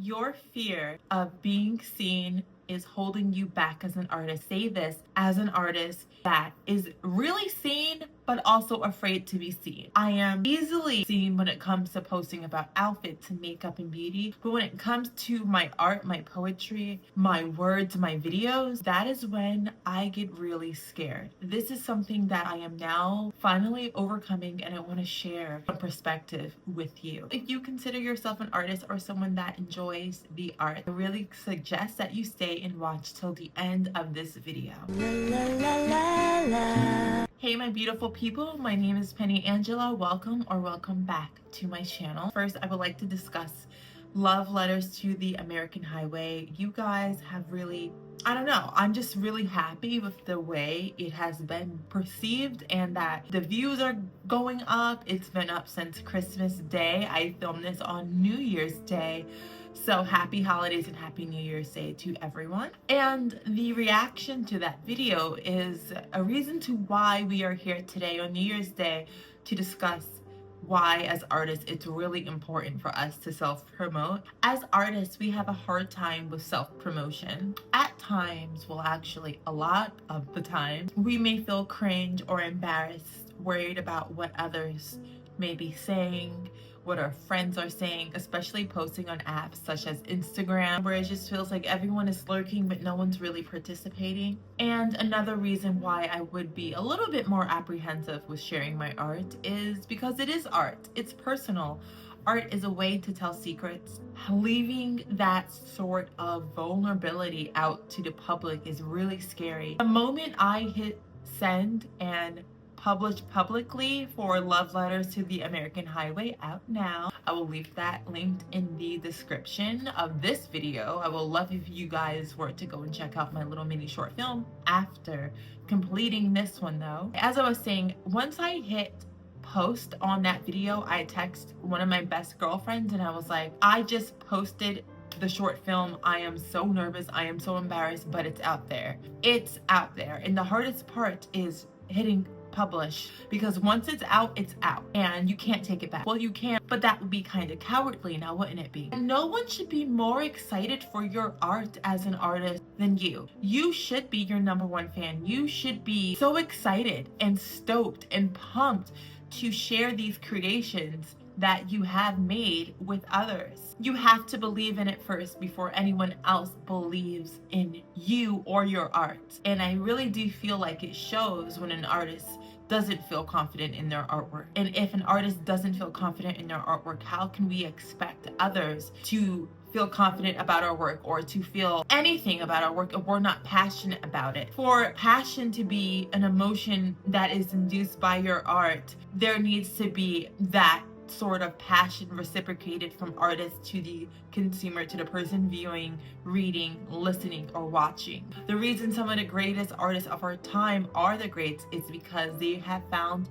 your fear of being seen is holding you back as an artist. Say this as an artist that is really seen but also afraid to be seen. I am easily seen when it comes to posting about outfits and makeup and beauty, but when it comes to my art, my poetry, my words, my videos, that is when I get really scared. This is something that I am now finally overcoming, and I want to share a perspective with you. If you consider yourself an artist or someone that enjoys the art, I really suggest that you stay and watch till the end of this video. Hey my beautiful people, my name is Penny Angela. Welcome or welcome back to my channel. First, I would like to discuss love letters to the American highway. You guys have really, I don't know, I'm just really happy with the way it has been perceived and that the views are going up. It's been up since Christmas Day. I filmed this on New Year's Day. So happy holidays and happy New Year's Day to everyone. And the reaction to that video is a reason to why we are here today on New Year's Day to discuss why as artists it's really important for us to self-promote. As artists, we have a hard time with self-promotion. At times, well actually a lot of the time, we may feel cringe or embarrassed, worried about what others may be saying, what our friends are saying, especially posting on apps such as Instagram, where it just feels like everyone is lurking but no one's really participating. And another reason why I would be a little bit more apprehensive with sharing my art is because it is art. It's personal. Art is a way to tell secrets. Leaving that sort of vulnerability out to the public is really scary. The moment I hit send and published publicly for Love Letters to the American Highway, out now. I will leave that linked in the description of this video. I will love if you guys were to go and check out my little mini short film after completing this one though. As I was saying, once I hit post on that video, I text one of my best girlfriends and I was like, I just posted the short film. I am so nervous, I am so embarrassed, but it's out there. It's out there. And the hardest part is hitting publish, because once it's out and you can't take it back. Well, you can, but that would be kind of cowardly now, wouldn't it be? No one should be more excited for your art as an artist than you. You should be your #1 fan. You should be so excited and stoked and pumped to share these creations that you have made with others. You have to believe in it first before anyone else believes in you or your art. And I really do feel like it shows when an artist doesn't feel confident in their artwork. And if an artist doesn't feel confident in their artwork, how can we expect others to feel confident about our work or to feel anything about our work if we're not passionate about it? For passion to be an emotion that is induced by your art, there needs to be that sort of passion reciprocated from artists to the consumer, to the person viewing, reading, listening, or watching. The reason some of the greatest artists of our time are the greats is because they have found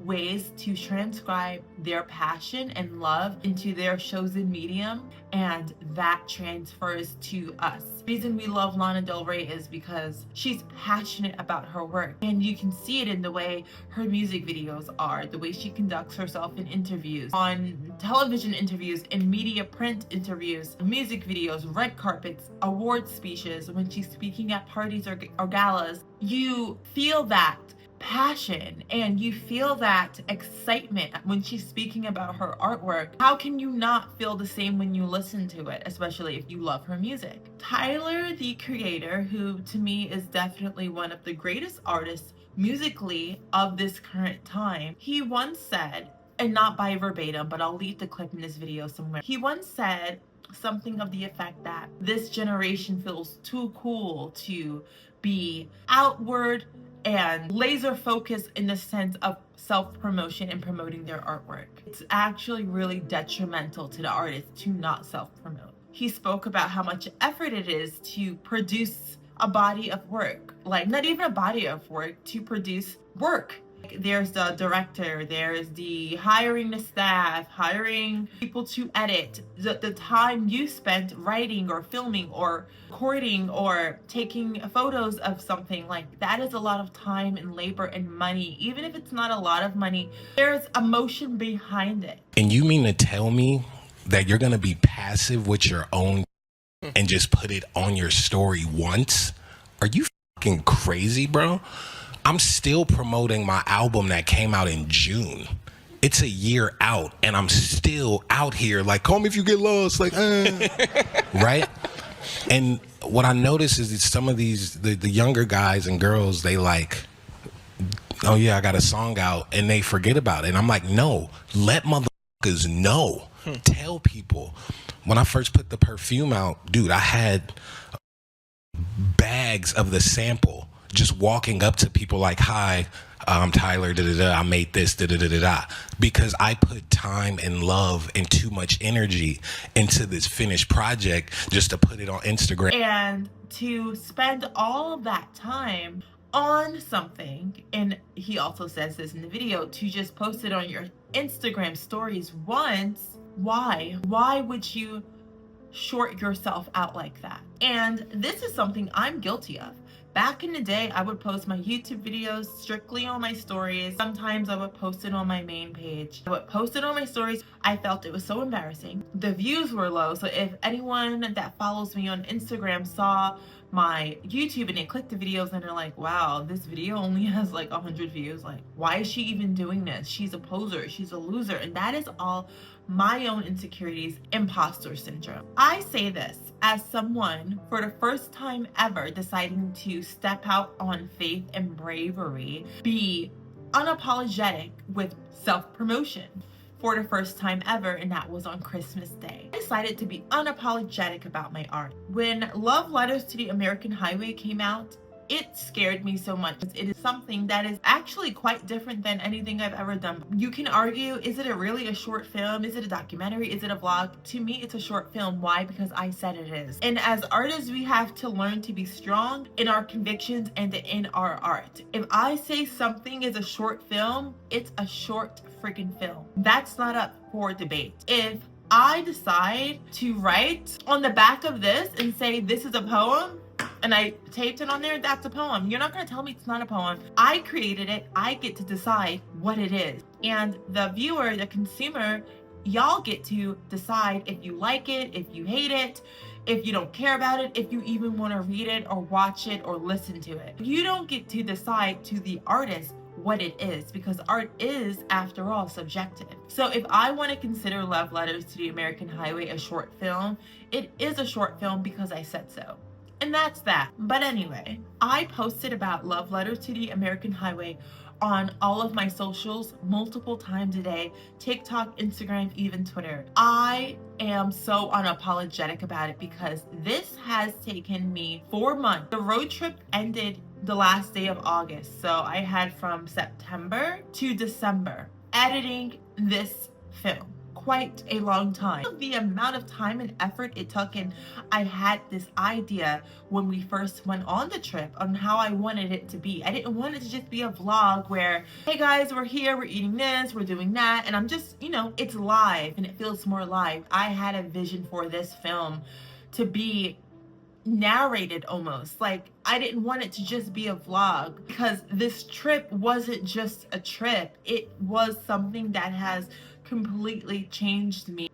ways to transcribe their passion and love into their chosen medium, and that transfers to us. The reason we love Lana Del Rey is because she's passionate about her work, and you can see it in the way her music videos are, the way she conducts herself in interviews, on television interviews, in media print interviews, music videos, red carpets, award speeches, when she's speaking at parties or galas. You feel that passion and you feel that excitement when she's speaking about her artwork. How can you not feel the same when you listen to it, especially if you love her music? Tyler, the Creator, who to me is definitely one of the greatest artists musically of this current time, he once said, and not by verbatim, but I'll leave the clip in this video somewhere, he once said something of the effect that this generation feels too cool to be outward and laser focused in the sense of self-promotion and promoting their artwork. It's actually really detrimental to the artist to not self-promote. He spoke about how much effort it is to produce a body of work, like not even a body of work, to produce work. There's the director, there's the hiring the staff, hiring people to edit, the time you spent writing or filming or recording or taking photos of something, like that is a lot of time and labor and money. Even if it's not a lot of money, there's emotion behind it. And you mean to tell me that you're gonna be passive with your own and just put it on your story once? Are you fucking crazy, bro? I'm still promoting my album that came out in June. It's a year out, and I'm still out here like, call me if you get lost, like, right? And what I notice is that some of these, the younger guys and girls, they like, oh yeah, I got a song out, and they forget about it. And I'm like, no, let motherfuckers know. Tell people. When I first put the perfume out, dude, I had bags of the sample, just walking up to people like, hi, I'm Tyler, I made this, because I put time and love and too much energy into this finished project just to put it on Instagram. And to spend all of that time on something, and he also says this in the video, to just post it on your Instagram stories once, why? Why would you short yourself out like that? And this is something I'm guilty of. Back in the day, I would post my YouTube videos strictly on my stories. Sometimes I would post it on my main page. I would post it on my stories. I felt it was so embarrassing. The views were low, so if anyone that follows me on Instagram saw my YouTube and they clicked the videos and they're like, wow, this video only has like 100 views, like, why is she even doing this? She's a poser, she's a loser. And that is all my own insecurities, imposter syndrome. I say this as someone for the first time ever deciding to step out on faith and bravery, be unapologetic with self-promotion for the first time ever, and that was on Christmas Day. I decided to be unapologetic about my art. When Love Letters to the American Highway came out, it scared me so much. It is something that is actually quite different than anything I've ever done. You can argue, is it really a short film? Is it a documentary? Is it a vlog? To me, it's a short film. Why? Because I said it is. And as artists, we have to learn to be strong in our convictions and in our art. If I say something is a short film, it's a short freaking film. That's not up for debate. If I decide to write on the back of this and say this is a poem, and I taped it on there, that's a poem. You're not gonna tell me it's not a poem. I created it. I get to decide what it is. And the viewer, the consumer, y'all get to decide if you like it, if you hate it, if you don't care about it, if you even want to read it or watch it or listen to it. You don't get to decide to the artist what it is, because art is, after all, subjective. So if I want to consider Love Letters to the American Highway a short film, it is a short film because I said so. And that's that. But anyway, I posted about Love Letters to the American Highway on all of my socials multiple times a day, TikTok, Instagram, even Twitter. I am so unapologetic about it because this has taken me 4 months. The road trip ended the last day of August. So I had from September to December editing this film. Quite a long time. The amount of time and effort it took, and I had this idea when we first went on the trip on how I wanted it to be. I didn't want it to just be a vlog where, hey guys, we're here, we're eating this, we're doing that, and I'm just, it's live and it feels more live. I had a vision for this film to be narrated almost. Like, I didn't want it to just be a vlog, because this trip wasn't just a trip. It was something that has completely changed me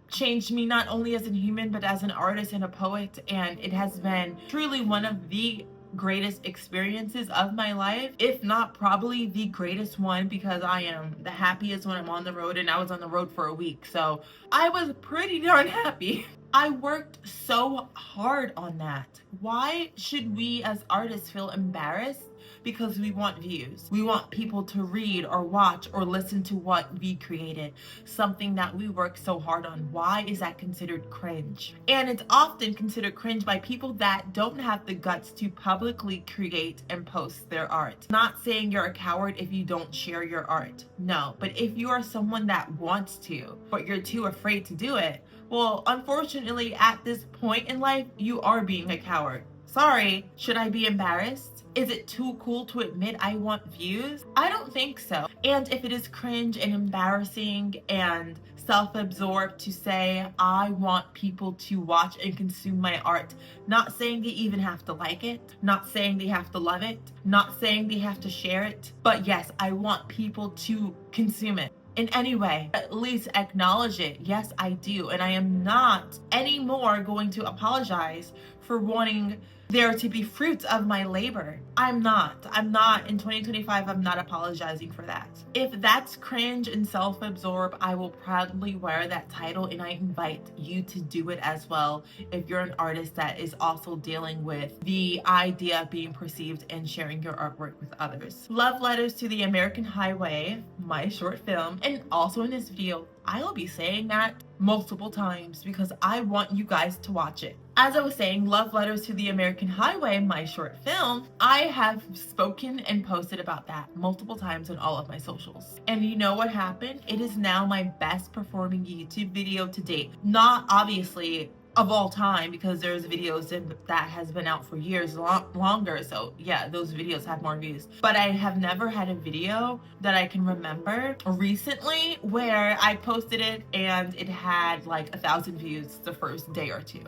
not only as a human but as an artist and a poet, and it has been truly one of the greatest experiences of my life, if not probably the greatest one, because I am the happiest when I'm on the road, and I was on the road for a week, so I was pretty darn happy. I worked so hard on that. Why should we as artists feel embarrassed because we want views? We want people to read or watch or listen to what we created, something that we worked so hard on. Why is that considered cringe? And it's often considered cringe by people that don't have the guts to publicly create and post their art. Not saying you're a coward if you don't share your art. No, but if you are someone that wants to, but you're too afraid to do it, well, unfortunately, at this point in life, you are being a coward. Sorry, should I be embarrassed? Is it too cool to admit I want views? I don't think so. And if it is cringe and embarrassing and self-absorbed to say I want people to watch and consume my art, not saying they even have to like it, not saying they have to love it, not saying they have to share it, but yes, I want people to consume it. in any way, at least acknowledge it. Yes, I do. And I am not anymore going to apologize for wanting there to be fruits of my labor. I'm not in 2025. I'm not apologizing for that. If that's cringe and self-absorbed, I will proudly wear that title, and I invite you to do it as well if you're an artist that is also dealing with the idea of being perceived and sharing your artwork with others. Love Letters to the American Highway, my short film, and also in this video, I will be saying that multiple times because I want you guys to watch it. As I was saying, Love Letters to the American Highway, my short film, I have spoken and posted about that multiple times on all of my socials. And you know what happened? It is now my best performing YouTube video to date. Not obviously of all time, because there's videos that has been out for years longer, so yeah, those videos have more views, but I have never had a video that I can remember recently where I posted it and it had like 1,000 views the first day or two.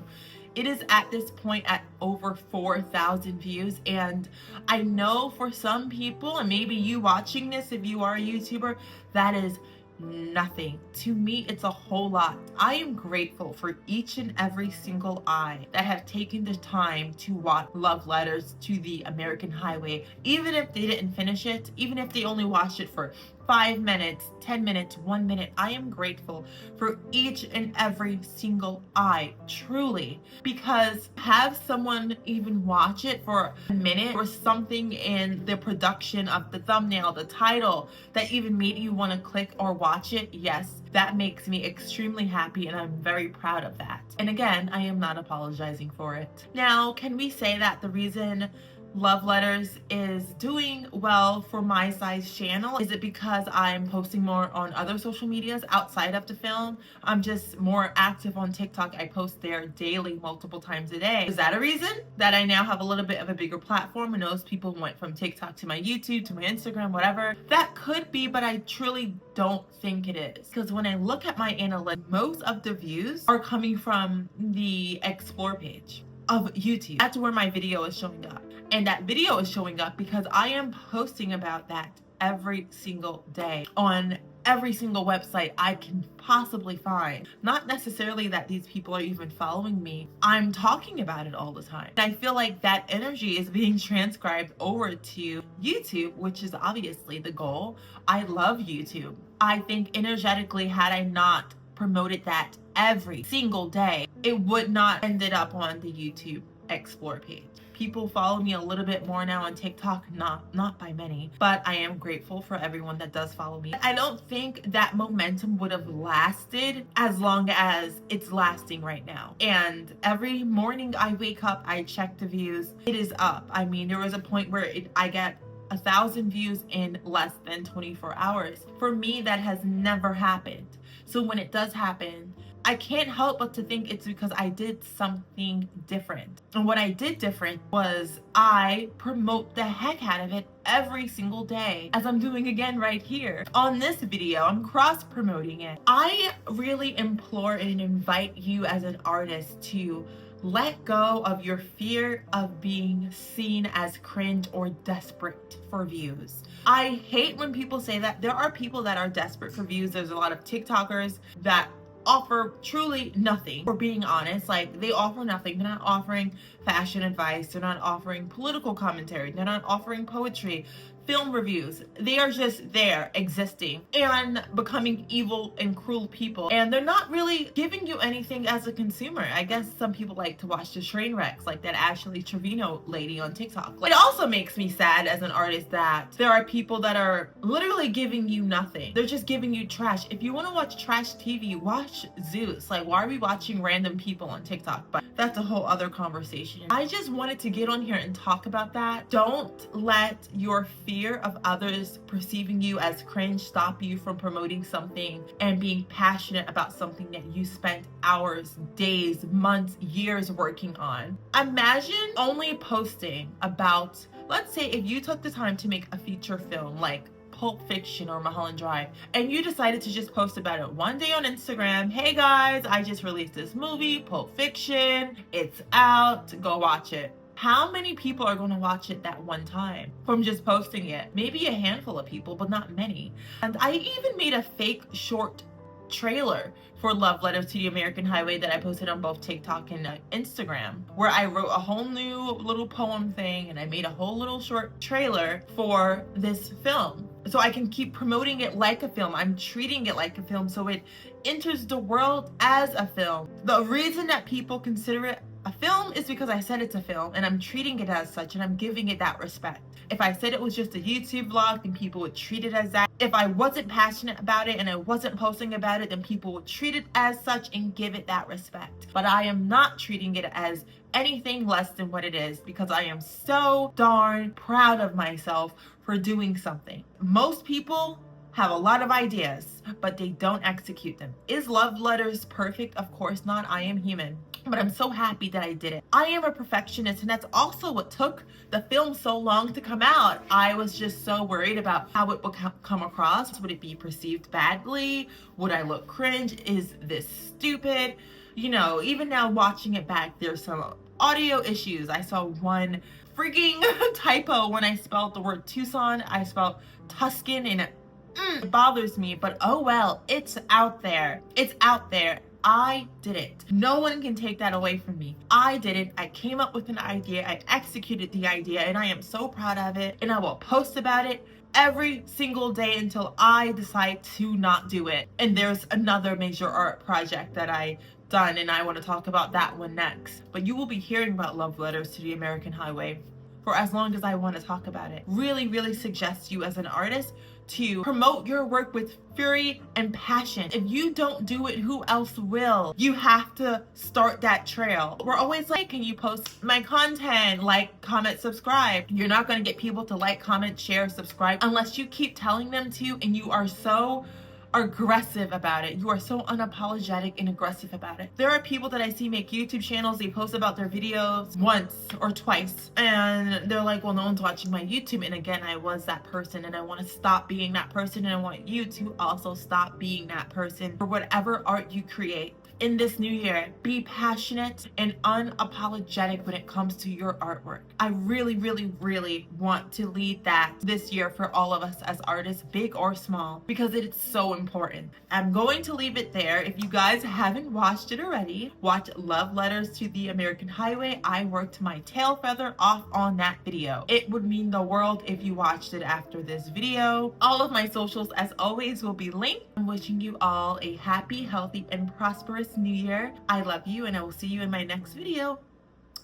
It is at this point at over 4,000 views, and I know for some people, and maybe you watching this if you are a YouTuber, that is nothing. To me, it's a whole lot. I am grateful for each and every single eye that have taken the time to watch Love Letters to the American Highway, even if they didn't finish it, even if they only watched it for 5 minutes, 10 minutes, 1 minute. I am grateful for each and every single eye, truly, because have someone even watch it for a minute or something in the production of the thumbnail, the title, that even made you want to click or watch it, yes, that makes me extremely happy, and I'm very proud of that. And again, I am not apologizing for it. Now, can we say that the reason Love Letters is doing well for my size channel? Is it because I'm posting more on other social medias outside of the film? I'm just more active on TikTok. I post there daily, multiple times a day. Is that a reason that I now have a little bit of a bigger platform and those people went from TikTok to my YouTube, to my Instagram, whatever? That could be, but I truly don't think it is. Because when I look at my analytics, most of the views are coming from the explore page of YouTube. That's where my video is showing up. And that video is showing up because I am posting about that every single day on every single website I can possibly find. Not necessarily that these people are even following me. I'm talking about it all the time. And I feel like that energy is being transcribed over to YouTube, which is obviously the goal. I love YouTube. I think energetically, had I not promoted that every single day, it would not ended up on the YouTube explore page. People follow me a little bit more now on TikTok, not by many, but I am grateful for everyone that does follow me. I don't think that momentum would have lasted as long as it's lasting right now. And every morning I wake up, I check the views. It is up. I mean, there was a point where I get 1,000 views in less than 24 hours. For me, that has never happened. So when it does happen, I can't help but to think it's because I did something different. And what I did different was I promote the heck out of it every single day, as I'm doing again right here. On this video, I'm cross promoting it. I really implore and invite you as an artist to let go of your fear of being seen as cringe or desperate for views. I hate when people say that. There are people that are desperate for views. There's a lot of TikTokers that offer truly nothing. For being honest, like, they offer nothing. They're not offering fashion advice. They're not offering political commentary. They're not offering poetry, film reviews. They are just there existing and becoming evil and cruel people, and they're not really giving you anything as a consumer. I guess some people like to watch the train wrecks, like that Ashley Trevino lady on TikTok. It also makes me sad as an artist that there are people that are literally giving you nothing. They're just giving you trash. If you want to watch trash TV, watch Zeus. Like, why are we watching random people on TikTok? But that's a whole other conversation. I just wanted to get on here and talk about that. Don't let your fear of others perceiving you as cringe stop you from promoting something and being passionate about something that you spent hours, days, months, years working on. Imagine only posting about, let's say if you took the time to make a feature film like Pulp Fiction or Mulholland Drive, and you decided to just post about it one day on Instagram. Hey guys, I just released this movie, Pulp Fiction. It's out. Go watch it. how many people are going to watch it that one time from just posting it? Maybe a handful of people, but not many. And I even made a fake short trailer for Love Letters to the American Highway that I posted on both TikTok and Instagram, where I wrote a whole new little poem thing and I made a whole little short trailer for this film. So I can keep promoting it like a film. I'm treating it like a film so it enters the world as a film. The reason that people consider it a film is because I said it's a film and I'm treating it as such and I'm giving it that respect. If I said it was just a YouTube vlog, then people would treat it as that. If I wasn't passionate about it and I wasn't posting about it, then people would treat it as such and give it that respect. But I am not treating it as anything less than what it is because I am so darn proud of myself for doing something. Most people have a lot of ideas, but they don't execute them. Is Love Letters perfect? Of course not. I am human. But I'm so happy that I did it. I am a perfectionist, and that's also what took the film so long to come out. I was just so worried about how it would come across. Would it be perceived badly? Would I look cringe? Is this stupid? You know, even now watching it back, there's some audio issues. I saw one freaking typo when I spelled the word Tucson. I spelled Tuscan, and it bothers me, but oh well, it's out there. It's out there. I did it. No one can take that away from me. I did it. I came up with an idea. I executed the idea, and I am so proud of it. And I will post about it every single day until I decide to not do it. And there's another major art project that I done, and I want to talk about that one next. But you will be hearing about Love Letters to the American Highway for as long as I want to talk about it. Really, really suggest you as an artist to promote your work with fury and passion. If you don't do it, who else will? You have to start that trail. We're always like, can you post my content? Like, comment, subscribe. You're not going to get people to like, comment, share, subscribe unless you keep telling them to, and you are so aggressive about it. You are so unapologetic and aggressive about it. There are people that I see make YouTube channels, they post about their videos once or twice and they're like, well, no one's watching my YouTube. And again, I was that person and I want to stop being that person, and I want you to also stop being that person for whatever art you create. In this new year, be passionate and unapologetic when it comes to your artwork. I really, really, really want to lead that this year for all of us as artists, big or small, because it is so important. I'm going to leave it there. If you guys haven't watched it already, watch Love Letters to the American Highway. I worked my tail feather off on that video. It would mean the world if you watched it after this video. All of my socials, as always, will be linked. I'm wishing you all a happy, healthy, and prosperous new year. I love you, and I will see you in my next video.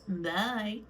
Bye.